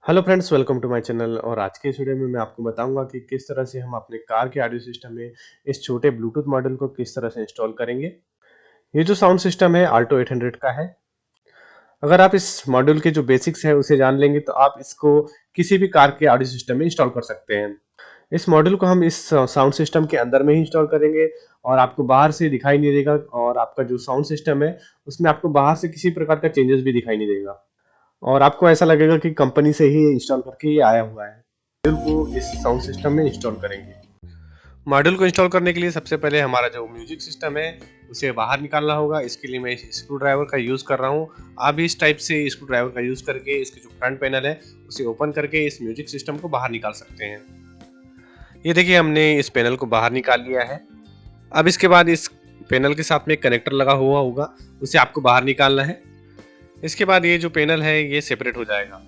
Hello friends, welcome to my channel. और आज के इस वीडियो में मैं आपको बताऊंगा कि किस तरह से हम अपने कार के ऑडियो सिस्टम में इस छोटे ब्लूटूथ मॉड्यूल को किस तरह से इंस्टॉल करेंगे। ये जो साउंड सिस्टम है आल्टो 800 का है। अगर आप इस मॉड्यूल के जो बेसिक्स है उसे जान लेंगे तो आप इसको किसी भी कार के ऑडियो सिस्टम में इंस्टॉल कर सकते हैं। इस मॉड्यूल को हम इस साउंड सिस्टम के अंदर में ही इंस्टॉल करेंगे और आपको बाहर से दिखाई नहीं देगा। और आपका जो साउंड सिस्टम है उसमें आपको बाहर से किसी प्रकार का चेंजेस भी दिखाई नहीं देगा और आपको ऐसा लगेगा कि कंपनी से ही इंस्टॉल करके ये आया हुआ है। मॉड्यूल को इस साउंड सिस्टम में इंस्टॉल करेंगे। मॉड्यूल को इंस्टॉल करने के लिए सबसे पहले हमारा जो म्यूजिक सिस्टम है उसे बाहर निकालना होगा। इसके लिए मैं स्क्रू ड्राइवर का यूज़ कर रहा हूँ। आप भी इस टाइप से स्क्रू ड्राइवर का यूज़ करके इसके जो फ्रंट पैनल है उसे ओपन करके इस म्यूजिक सिस्टम को बाहर निकाल सकते हैं। ये देखिए, हमने इस पैनल को बाहर निकाल लिया है। अब इसके बाद इस पैनल के साथ में एक कनेक्टर लगा हुआ होगा, उसे आपको बाहर निकालना है। इसके बाद ये जो पैनल है ये सेपरेट हो जाएगा।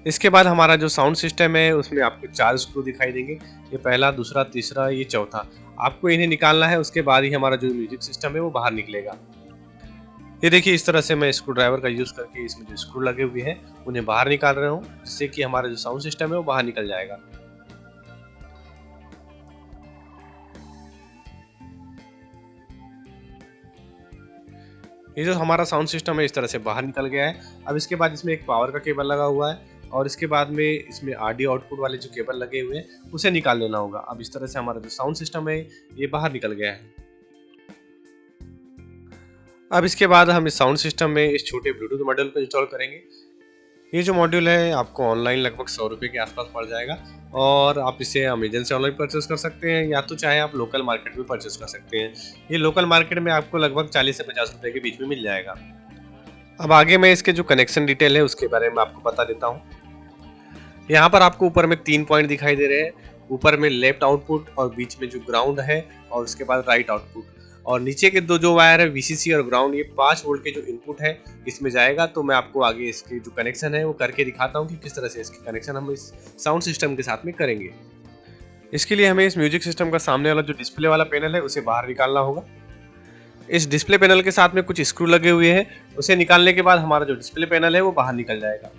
इसके बाद हमारा जो साउंड सिस्टम है उसमें आपको 4 स्क्रू दिखाई देंगे। ये पहला, दूसरा, तीसरा, ये चौथा। आपको इन्हें निकालना है, उसके बाद ही हमारा जो म्यूजिक सिस्टम है वो बाहर निकलेगा। ये देखिए, इस तरह से मैं स्क्रू ड्राइवर का यूज़ करके इसमें जो स्क्रू लगे हुए हैं उन्हें बाहर निकाल रहा हूँ, जिससे कि हमारा जो साउंड सिस्टम है वो बाहर निकल जाएगा। ये जो हमारा साउंड सिस्टम है इस तरह से बाहर निकल गया है। अब इसके बाद इसमें एक पावर का केबल लगा हुआ है और इसके बाद में इसमें ऑडियो आउटपुट वाले जो केबल लगे हुए हैं उसे निकाल लेना होगा। अब इस तरह से हमारा जो साउंड सिस्टम है ये बाहर निकल गया है। अब इसके बाद हम इस साउंड सिस्टम में इस छोटे ब्लूटूथ मॉड्यूल को इंस्टॉल करेंगे। ये जो मॉड्यूल है आपको ऑनलाइन लगभग 100 रुपये के आसपास पड़ जाएगा और आप इसे अमेजन से ऑनलाइन परचेस कर सकते हैं या तो चाहे आप लोकल मार्केट में परचेस कर सकते हैं। ये लोकल मार्केट में आपको लगभग 40 से 50 रुपये के बीच में मिल जाएगा। अब आगे मैं इसके जो कनेक्शन डिटेल है उसके बारे में आपको बता देता हूँ। यहाँ पर आपको ऊपर में 3 पॉइंट दिखाई दे रहे हैं। ऊपर में लेफ्ट आउटपुट और बीच में जो ग्राउंड है और उसके बाद राइट आउटपुट। और नीचे के दो जो वायर है वीसीसी और ग्राउंड, ये 5 वोल्ट के जो इनपुट है इसमें जाएगा। तो मैं आपको आगे इसके जो कनेक्शन है वो करके दिखाता हूँ कि किस तरह से इसके कनेक्शन हम इस साउंड सिस्टम के साथ में करेंगे। इसके लिए हमें इस म्यूजिक सिस्टम का सामने वाला जो डिस्प्ले वाला पैनल है उसे बाहर निकालना होगा। इस डिस्प्ले पैनल के साथ में कुछ स्क्रू लगे हुए हैं, उसे निकालने के बाद हमारा जो डिस्प्ले पैनल है वो बाहर निकल जाएगा।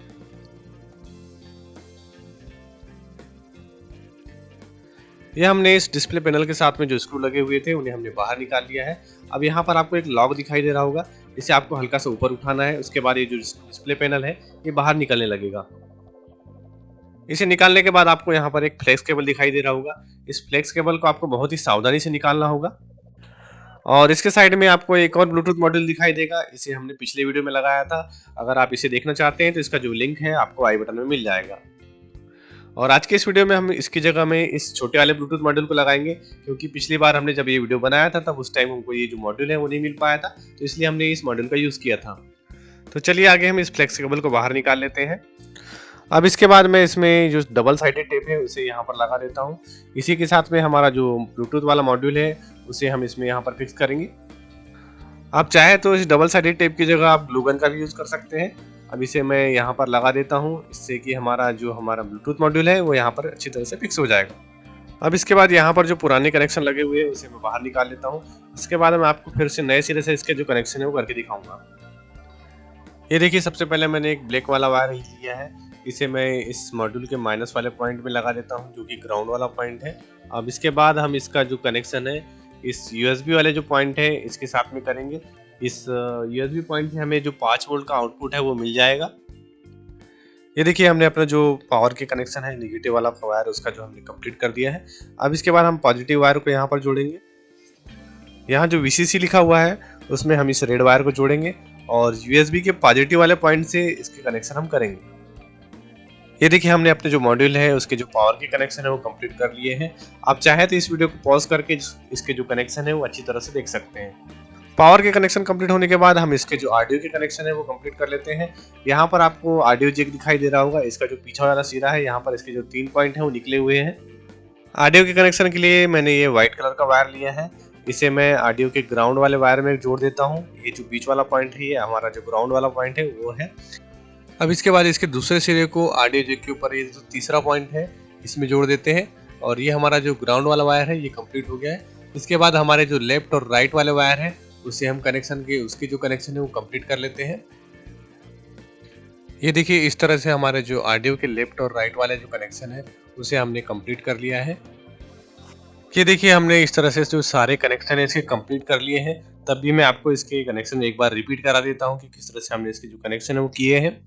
ये हमने इस डिस्प्ले पैनल के साथ में जो स्क्रू लगे हुए थे उन्हें हमने बाहर निकाल लिया है। अब यहाँ पर आपको एक लॉक दिखाई दे रहा होगा, इसे आपको हल्का सा ऊपर उठाना है। उसके बाद ये जो डिस्प्ले पैनल है ये बाहर निकलने लगेगा। इसे निकालने के बाद आपको यहाँ पर एक फ्लेक्स केबल दिखाई दे रहा होगा। इस फ्लेक्स केबल को आपको बहुत ही सावधानी से निकालना होगा। और इसके साइड में आपको एक और ब्लूटूथ मॉड्यूल दिखाई देगा, इसे हमने पिछले वीडियो में लगाया था। अगर आप इसे देखना चाहते हैं तो इसका जो लिंक है आपको आई बटन में मिल जाएगा। और आज के इस वीडियो में हम इसकी जगह में इस छोटे वाले ब्लूटूथ मॉड्यूल को लगाएंगे, क्योंकि पिछली बार हमने जब ये वीडियो बनाया था तब उस टाइम हमको ये जो मॉड्यूल है वो नहीं मिल पाया था, तो इसलिए हमने इस मॉड्यूल का यूज़ किया था। तो चलिए आगे हम इस फ्लेक्स केबल को बाहर निकाल लेते हैं। अब इसके बाद मैं इसमें जो डबल साइडेड टेप है उसे यहाँ पर लगा देता हूँ। इसी के साथ में हमारा जो ब्लूटूथ वाला मॉड्यूल है उसे हम इसमें यहाँ पर फिक्स करेंगे। आप चाहे तो इस डबल साइडेड टेप की जगह आप ग्लू गन का भी यूज़ कर सकते हैं। अब इसे मैं यहाँ पर लगा देता हूँ, इससे कि हमारा ब्लूटूथ मॉड्यूल है वो यहाँ पर अच्छी तरह से फिक्स हो जाएगा। अब इसके बाद यहाँ पर जो पुराने कनेक्शन लगे हुए हैं उसे मैं बाहर निकाल लेता हूँ। इसके बाद मैं आपको फिर से नए सिरे से इसके जो कनेक्शन है वो करके दिखाऊंगा। ये देखिए, सबसे पहले मैंने एक ब्लैक वाला वायर ही लिया है, इसे मैं इस मॉड्यूल के माइनस वाले पॉइंट में लगा देता हूँ जो कि ग्राउंड वाला पॉइंट है। अब इसके बाद हम इसका जो कनेक्शन है इस यूएसबी वाले जो पॉइंट है इसके साथ में करेंगे। इस यूएसबी पॉइंट से हमें जो 5 वोल्ट का आउटपुट है वो मिल जाएगा। ये देखिए, हमने अपना जो पावर के कनेक्शन है निगेटिव वाला वायर उसका जो हमने कंप्लीट कर दिया है। अब इसके बाद हम पॉजिटिव वायर को यहाँ पर जोड़ेंगे। यहाँ जो VCC लिखा हुआ है उसमें हम इस रेड वायर को जोड़ेंगे और यूएसबी के पॉजिटिव वाले पॉइंट से इसके कनेक्शन हम करेंगे। ये देखिए, हमने अपने जो मॉड्यूल है उसके जो पावर के कनेक्शन है वो कंप्लीट कर लिए हैं। आप चाहे तो इस वीडियो को पॉज करके इसके जो कनेक्शन है वो अच्छी तरह से देख सकते हैं। पावर के कनेक्शन कंप्लीट होने के बाद हम इसके जो ऑडियो के कनेक्शन है वो कंप्लीट कर लेते हैं। यहाँ पर आपको ऑडियो जैक दिखाई दे रहा होगा, इसका जो पीछा वाला सिरा है यहाँ पर इसके जो 3 पॉइंट है वो निकले हुए हैं। ऑडियो के कनेक्शन के लिए मैंने ये व्हाइट कलर का वायर लिया है, इसे मैं ऑडियो के ग्राउंड वाले वायर में जोड़ देता हूँ। ये जो बीच वाला पॉइंट है ये हमारा जो ग्राउंड वाला पॉइंट है वो है। अब इसके बाद इसके दूसरे सिरे को ऑडियो जैक के ऊपर ये जो तीसरा पॉइंट है इसमें जोड़ देते हैं और ये हमारा जो ग्राउंड वाला वायर है ये कंप्लीट हो गया है। इसके बाद हमारे जो लेफ्ट और राइट वाले वायर है उससे हम उसकी जो कनेक्शन है वो कंप्लीट कर लेते हैं। ये देखिए इस तरह से हमारे जो ऑडियो के लेफ्ट और राइट वाले जो कनेक्शन है उसे हमने कंप्लीट कर लिया है। ये देखिए हमने इस तरह से जो सारे कनेक्शन है इसके कंप्लीट कर लिए हैं। तब भी मैं आपको इसके कनेक्शन एक बार रिपीट करा देता हूँ कि किस तरह से हमने इसके जो कनेक्शन है वो किए हैं।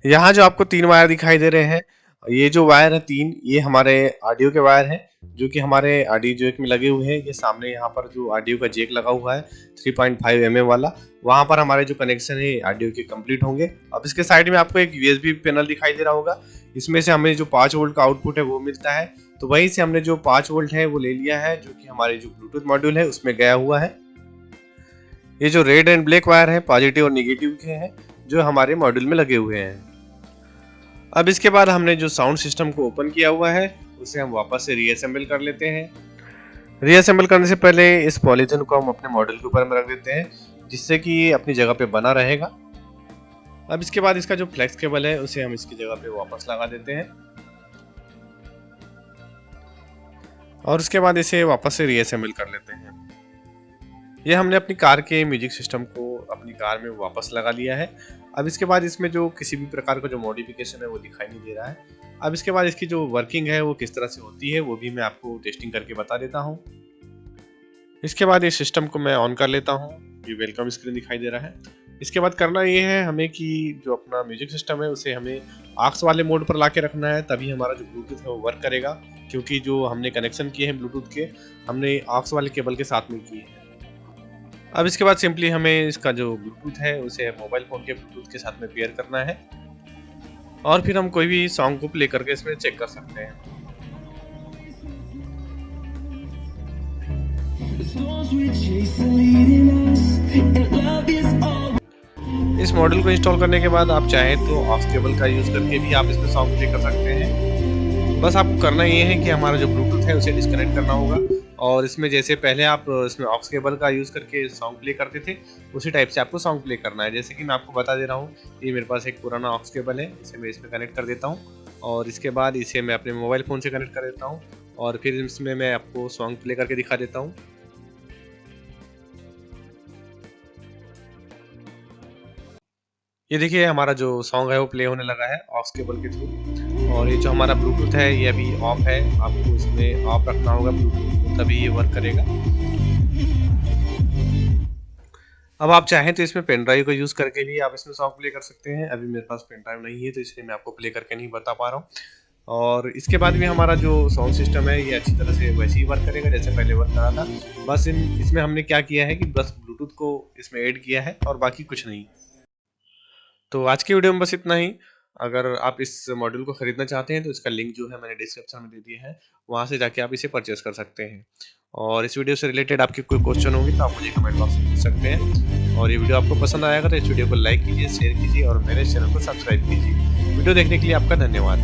यहाँ जो आपको 3 वायर दिखाई दे रहे हैं, ये जो वायर है 3 ये हमारे ऑडियो के वायर हैं, जो कि हमारे ऑडियो जैक में लगे हुए हैं। ये सामने यहाँ पर जो ऑडियो का जैक लगा हुआ है 3.5 mm वाला, वहाँ पर हमारे जो कनेक्शन है ऑडियो के कंप्लीट होंगे। अब इसके साइड में आपको एक यूएसबी पैनल दिखाई दे रहा होगा। इसमें से हमें जो 5 वोल्ट का आउटपुट है वो मिलता है। तो वहीं से हमने जो 5 वोल्ट है वो ले लिया है, जो कि हमारे जो ब्लूटूथ मॉड्यूल है उसमें गया हुआ है। ये जो रेड एंड ब्लैक वायर है पॉजिटिव और निगेटिव के हैं, जो हमारे मॉड्यूल में लगे हुए हैं। अब इसके बाद हमने जो साउंड सिस्टम को ओपन किया हुआ है उसे हम वापस से रीअसेंबल कर लेते हैं। रीअसेंबल करने से पहले इस पॉलीथिन को हम अपने मॉड्यूल के ऊपर में रख देते हैं, जिससे कि ये अपनी जगह पे बना रहेगा। अब इसके बाद इसका जो फ्लेक्स केबल है उसे हम इसकी जगह पे वापस लगा देते हैं और उसके बाद इसे वापस से रीअसेंबल कर लेते हैं। ये हमने अपनी कार के म्यूजिक सिस्टम को अपनी कार में वापस लगा लिया है। अब इसके बाद इसमें जो किसी भी प्रकार का जो मॉडिफिकेशन है वो दिखाई नहीं दे रहा है। अब इसके बाद इसकी जो वर्किंग है वो किस तरह से होती है वो भी मैं आपको टेस्टिंग करके बता देता हूँ। इसके बाद इस सिस्टम को मैं ऑन कर लेता हूँ। ये वेलकम स्क्रीन दिखाई दे रहा है। इसके बाद करना ये है हमें कि जो अपना म्यूजिक सिस्टम है उसे हमें ऑक्स वाले मोड पर ला के रखना है, तभी हमारा जो ब्लूटूथ है वो वर्क करेगा, क्योंकि जो हमने कनेक्शन किए हैं ब्लूटूथ के हमने ऑक्स वाले केबल के साथ में किए हैं। अब इसके बाद सिंपली हमें इसका जो ब्लूटूथ है उसे मोबाइल फ़ोन के ब्लूटूथ के साथ में पेयर करना है और फिर हम कोई भी सॉन्ग को प्ले करके इसमें चेक कर सकते हैं। इस मॉडल को इंस्टॉल करने के बाद आप चाहें तो ऑक्स केबल का यूज़ करके भी आप इसमें सॉन्ग प्ले कर सकते हैं। बस आपको करना ये है कि हमारा जो ब्लूटूथ है उसे डिस्कनेक्ट करना होगा और इसमें जैसे पहले आप इसमें ऑक्स केबल का यूज़ करके सॉन्ग प्ले करते थे उसी टाइप से आपको सॉन्ग प्ले करना है। जैसे कि मैं आपको बता दे रहा हूँ, ये मेरे पास एक पुराना ऑक्स केबल है, इसे मैं इसमें कनेक्ट कर देता हूँ और इसके बाद इसे मैं अपने मोबाइल फ़ोन से कनेक्ट कर देता हूँ और फिर इसमें मैं आपको सॉन्ग प्ले करके दिखा देता हूँ। ये देखिए हमारा जो सॉन्ग है वो प्ले होने लगा है ऑक्स केबल के थ्रू और ये जो हमारा ब्लूटूथ है ये अभी ऑफ है। आपको इसमें ऑफ रखना होगा ब्लूटूथ, तभी ये वर्क करेगा। अब आप चाहें तो इसमें पेन ड्राइव को यूज़ करके भी आप इसमें सॉन्ग प्ले कर सकते हैं। अभी मेरे पास पेन ड्राइव नहीं है तो इसलिए मैं आपको प्ले करके नहीं बता पा रहा हूँ। और इसके बाद भी हमारा जो साउंड सिस्टम है ये अच्छी तरह से वैसे ही वर्क करेगा जैसे पहले वर्क करा था। बस इसमें हमने क्या किया है कि बस ब्लूटूथ को इसमें ऐड किया है और बाकी कुछ नहीं। तो आज की वीडियो में बस इतना ही। अगर आप इस मॉड्यूल को खरीदना चाहते हैं तो इसका लिंक जो है मैंने डिस्क्रिप्शन में दे दिया है, वहाँ से जाके आप इसे परचेस कर सकते हैं। और इस वीडियो से रिलेटेड आपके कोई क्वेश्चन होंगे तो आप मुझे कमेंट बॉक्स में पूछ सकते हैं। और ये वीडियो आपको पसंद आएगा तो इस वीडियो को लाइक कीजिए, शेयर कीजिए और मेरे चैनल को सब्सक्राइब कीजिए। वीडियो देखने के लिए आपका धन्यवाद।